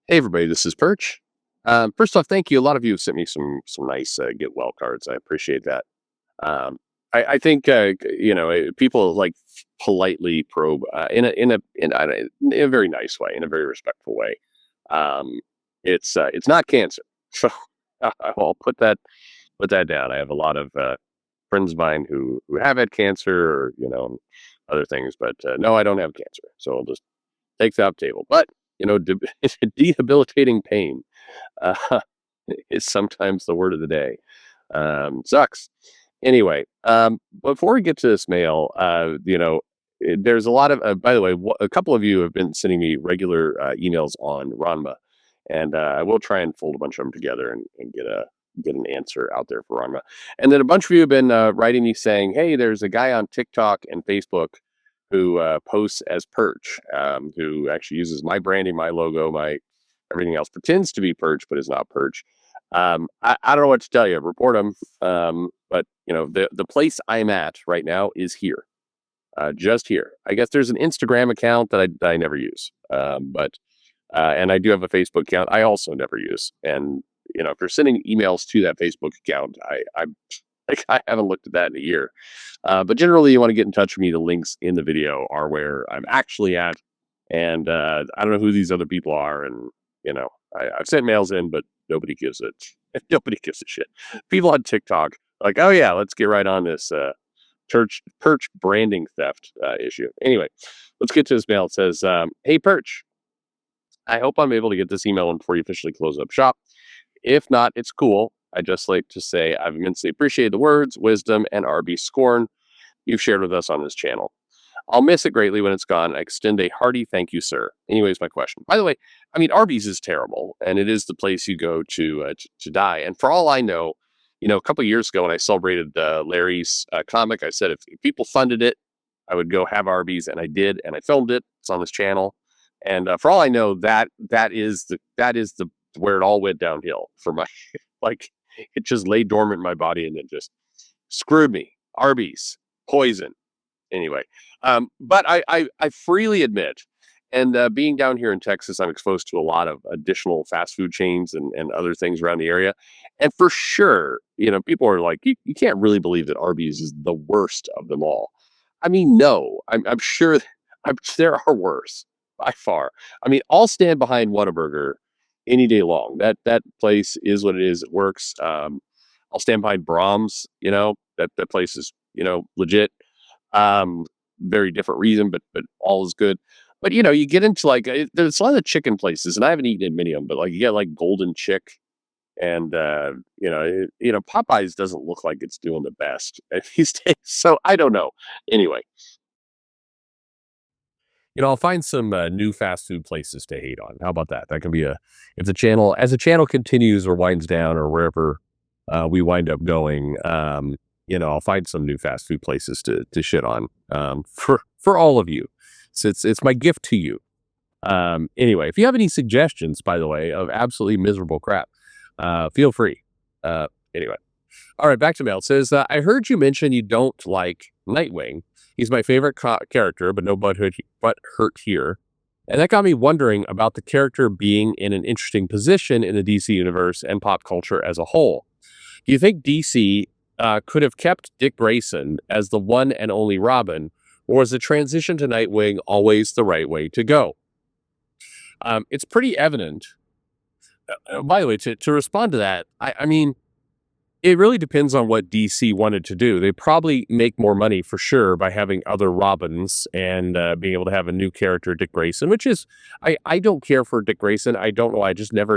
Hey everybody, this is Perch. First off, thank you. A lot of you have sent me some nice get well cards. I appreciate that. Um, I think people like politely probe in a very nice way, in a very respectful way. Um, it's not cancer, so I'll put that down. I have a lot of friends of mine who have had cancer, or other things, but no, I don't have cancer. So I'll just take that off the table. But debilitating pain uh, is sometimes the word of the day. Sucks. Anyway, before we get to this mail, there's a lot of, by the way, a couple of you have been sending me regular emails on Ranma, and I will try and fold a bunch of them together and get an answer out there for Ranma. And then a bunch of you have been writing me saying, "Hey, there's a guy on TikTok and Facebook who posts as Perch, who actually uses my branding, my logo, my everything else, pretends to be Perch, but is not Perch." I don't know what to tell you. Report them. But the place I'm at right now is here, just here. I guess there's an Instagram account that I never use, but and I do have a Facebook account I also never use. And if you're sending emails to that Facebook account, I like I haven't looked at that in a year. But generally, you want to get in touch with me. The links in the video are where I'm actually at, and I don't know who these other people are. And I've sent mails in, but nobody gives it. Nobody gives a shit. People on TikTok are like, oh yeah, let's get right on this Perch branding theft issue. Anyway, let's get to this mail. It says, "Hey Perch, I hope I'm able to get this email in before you officially close up shop. If not, it's cool. I just like to say I've immensely appreciated the words, wisdom, and RB scorn you've shared with us on this channel. I'll miss it greatly when it's gone. I extend a hearty thank you, sir." Anyways, my question. By the way, I mean Arby's is terrible, and it is the place you go to die. And for all I know, a couple of years ago when I celebrated Larry's comic, I said if people funded it, I would go have Arby's, and I did, and I filmed it. It's on this channel, and for all I know, that is the where it all went downhill for my like it just lay dormant in my body and then just screwed me. Arby's poison. Anyway, but I freely admit, and being down here in Texas, I'm exposed to a lot of additional fast food chains and other things around the area. And for sure, people are like, you can't really believe that Arby's is the worst of them all. I mean, no, I'm sure there are worse by far. I mean, I'll stand behind Whataburger any day long. That place is what it is. It works. I'll stand behind Brahms. That place is legit. Um, Very different reason, but all is good. But you get into like there's a lot of chicken places, and I haven't eaten at many of them, but like you get like Golden Chick, and Popeyes doesn't look like it's doing the best these days. So I don't know. Anyway, I'll find some new fast food places to hate on. How about that? That can be if the channel as the channel continues or winds down or wherever we wind up going. I'll find some new fast food places to shit on for all of you. So it's my gift to you. Anyway, if you have any suggestions, by the way, of absolutely miserable crap, feel free. Anyway, all right, back to mail. It says, "I heard you mention you don't like Nightwing. He's my favorite character, but no butt hurt here. And that got me wondering about the character being in an interesting position in the DC universe and pop culture as a whole. Do you think DC could have kept Dick Grayson as the one and only Robin, or was the transition to Nightwing always the right way to go?" It's pretty evident. By the way, to respond to that, I mean, it really depends on what DC wanted to do. They probably make more money for sure by having other Robins and being able to have a new character, Dick Grayson, which is, I don't care for Dick Grayson. I don't know.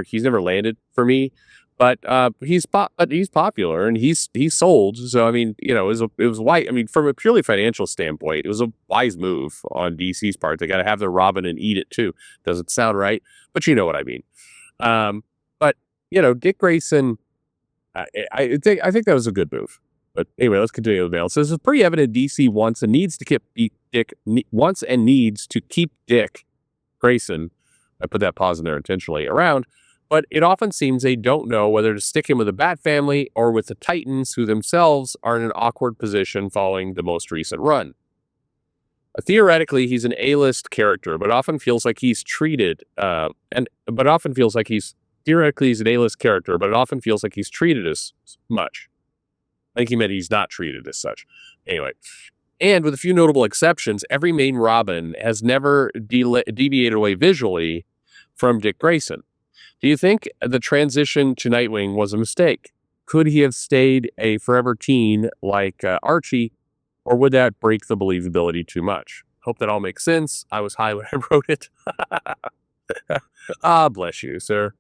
He's never landed for me, but he's popular and he's sold. So, I mean, it was wise. I mean, from a purely financial standpoint, it was a wise move on DC's part. They got to have the Robin and eat it too. Doesn't sound right, but you know what I mean. But Dick Grayson, I think that was a good move. But anyway, let's continue with the mail. So it's pretty evident DC wants and needs to keep Dick Grayson. I put that pause in there intentionally around, but it often seems they don't know whether to stick him with the Bat family or with the Titans, who themselves are in an awkward position following the most recent run. theoretically he's an A-list character, but often feels like he's treated and but often feels like he's theoretically he's an A-list character, but it often feels like he's treated as much. I think he meant he's not treated as such. Anyway, and with a few notable exceptions, every main Robin has never deviated away visually from Dick Grayson. Do you think the transition to Nightwing was a mistake? Could he have stayed a forever teen like Archie, or would that break the believability too much? Hope that all makes sense. I was high when I wrote it. Ah, bless you, sir.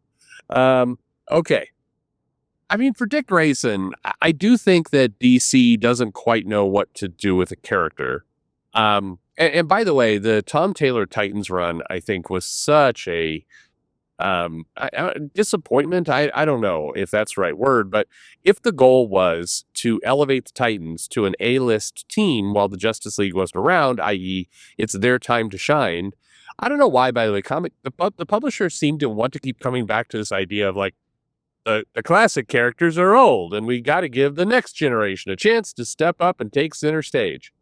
Okay. I mean, for Dick Grayson, I do think that DC doesn't quite know what to do with a character. And by the way, the Tom Taylor Titans run, I think, was such a disappointment. I don't know if that's the right word, but if the goal was to elevate the Titans to an A-list team while the Justice League wasn't around, i.e., it's their time to shine. I don't know why, by the way, the publishers seem to want to keep coming back to this idea of like, the classic characters are old, and we got to give the next generation a chance to step up and take center stage.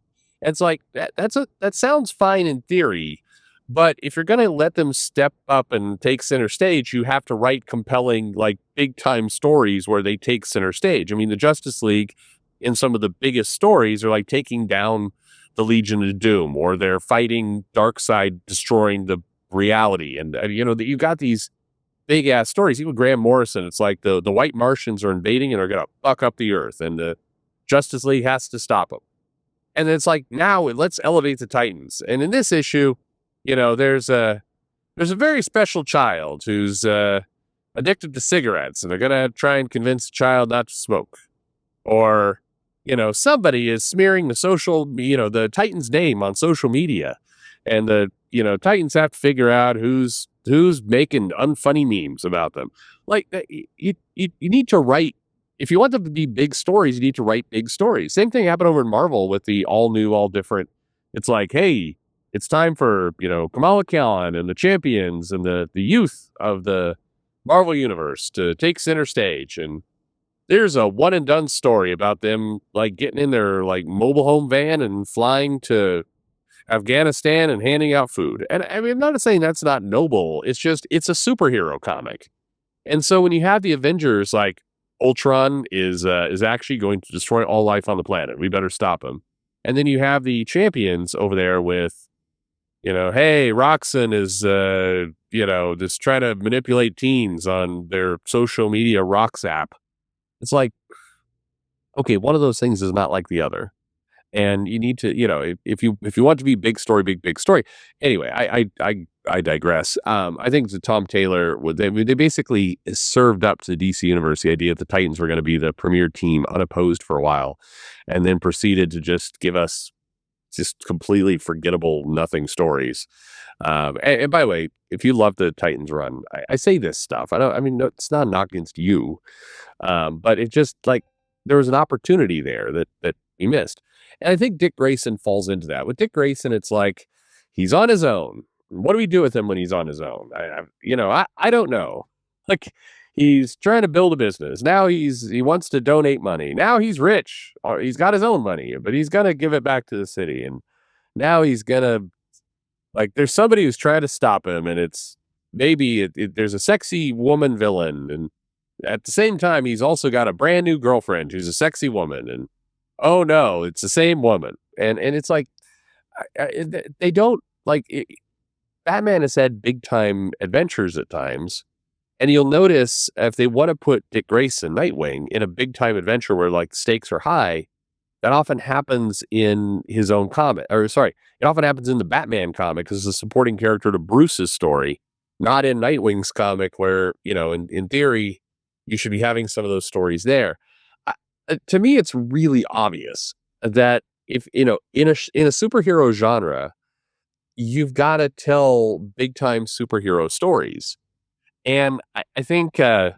And it's like that sounds fine in theory, but if you're going to let them step up and take center stage, you have to write compelling, like big time stories where they take center stage. I mean, the Justice League in some of the biggest stories are like taking down the Legion of Doom, or they're fighting Darkseid, destroying the reality, and you got these big ass stories. Even Graham Morrison, it's like the white Martians are invading and are going to fuck up the earth, and the Justice League has to stop them. And it's like, now let's elevate the Titans. And in this issue, there's a very special child who's addicted to cigarettes, and they're going to try and convince the child not to smoke. Or, somebody is smearing the Titans name on social media, and the Titans have to figure out who's making unfunny memes about them. Like, you need to write, if you want them to be big stories, you need to write big stories. Same thing happened over in Marvel with the all new, all different. It's like, hey, it's time for, Kamala Khan and the champions and the youth of the Marvel universe to take center stage. And there's a one and done story about them like getting in their like mobile home van and flying to Afghanistan and handing out food. And I mean, I'm not saying that's not noble. It's just, it's a superhero comic. And so when you have the Avengers, like Ultron is actually going to destroy all life on the planet. We better stop him. And then you have the champions over there with, hey, Roxanne is, just trying to manipulate teens on their social media Rox app. It's like, okay, one of those things is not like the other. And you need to, if you want to be big story, big story. Anyway, I digress. I think the Tom Taylor they basically served up to the DC universe the idea that the Titans were going to be the premier team unopposed for a while, and then proceeded to just give us just completely forgettable nothing stories. And by the way, if you love the Titans run, I say this stuff. It's not a knock against you, but it just like there was an opportunity there that he missed. And I think Dick Grayson falls into that. With Dick Grayson, it's like he's on his own. What do we do with him when he's on his own? I don't know. Like, he's trying to build a business. Now he wants to donate money. Now he's rich. Or he's got his own money, but he's gonna give it back to the city. And now he's gonna there's somebody who's trying to stop him, and it's maybe there's a sexy woman villain, and at the same time he's also got a brand new girlfriend who's a sexy woman, and oh no, it's the same woman. And it's like, they don't Batman has had big time adventures at times. And you'll notice if they want to put Dick Grayson, Nightwing, in a big time adventure where like stakes are high, that often happens in his own comic, it often happens in the Batman comic as a supporting character to Bruce's story, not in Nightwing's comic where, in theory, you should be having some of those stories there. To me, it's really obvious that if, in a superhero genre, you've got to tell big time superhero stories. And I think, I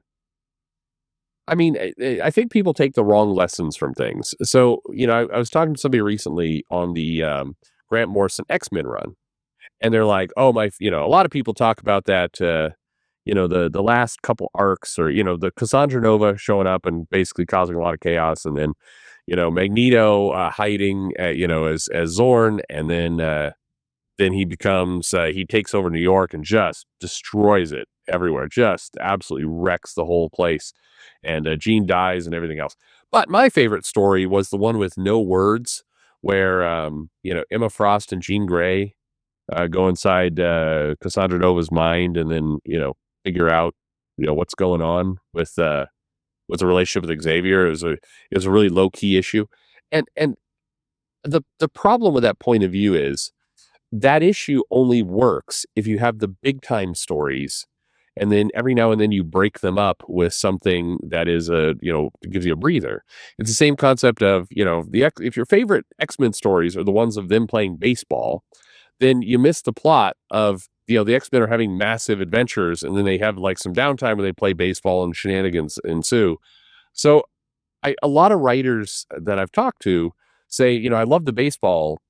think people take the wrong lessons from things. So, I was talking to somebody recently on the Grant Morrison X-Men run, and they're like, oh, a lot of people talk about that, the last couple arcs, or, the Cassandra Nova showing up and basically causing a lot of chaos. And then, Magneto hiding, as Zorn, and then he becomes he takes over New York and just destroys it everywhere, just absolutely wrecks the whole place, and Jean dies and everything else. But my favorite story was the one with no words, where Emma Frost and Jean Grey go inside Cassandra Nova's mind, and then figure out what's going on with the relationship with Xavier. It was a really low key issue, and the problem with that point of view is that issue only works if you have the big time stories, and then every now and then you break them up with something that is gives you a breather. It's the same concept of if your favorite X-Men stories are the ones of them playing baseball, then you miss the plot of the X-Men are having massive adventures, and then they have like some downtime where they play baseball and shenanigans ensue. So a lot of writers that I've talked to say, I love the baseball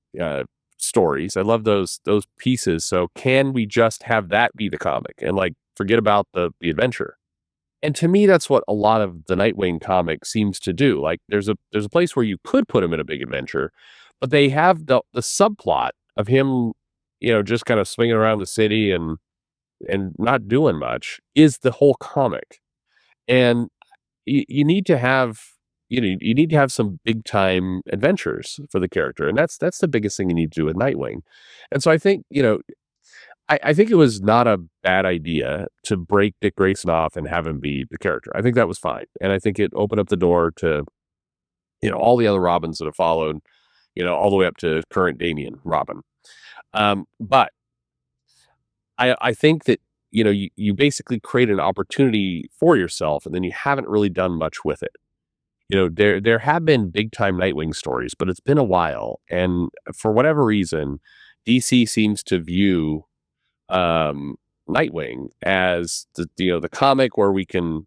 stories. I love those pieces. So can we just have that be the comic and like forget about the adventure? And to me, that's what a lot of the Nightwing comic seems to do. Like there's a place where you could put him in a big adventure, but they have the subplot of him, just kind of swinging around the city and not doing much is the whole comic. And you need to have you need to have some big time adventures for the character, and that's the biggest thing you need to do with Nightwing. And so I think I think it was not a bad idea to break Dick Grayson off and have him be the character. I think that was fine, and I think it opened up the door to all the other Robins that have followed, all the way up to current Damian Robin. But I think that you basically create an opportunity for yourself, and then you haven't really done much with it. There have been big time Nightwing stories, but it's been a while, and for whatever reason, DC seems to view Nightwing as the comic where we can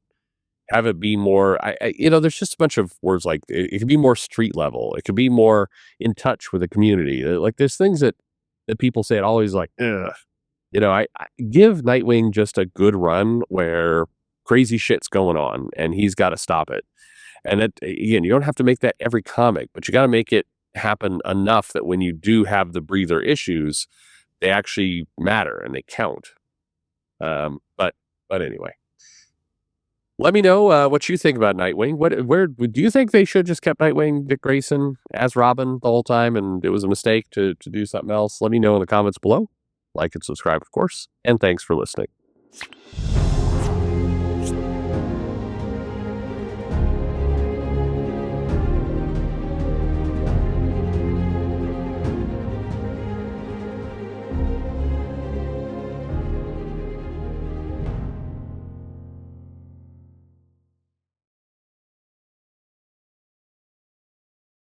have it be more. There's just a bunch of words like it can be more street level. It could be more in touch with the community. Like there's things that people say it always like, ugh. I give Nightwing just a good run where crazy shit's going on and he's got to stop it. And that, again, you don't have to make that every comic, but you got to make it happen enough that when you do have the breather issues, they actually matter and they count. But anyway, let me know what you think about Nightwing. Where do you think they should just kept Nightwing, Dick Grayson as Robin the whole time, and it was a mistake to do something else? Let me know in the comments below. Like and subscribe, of course, and thanks for listening.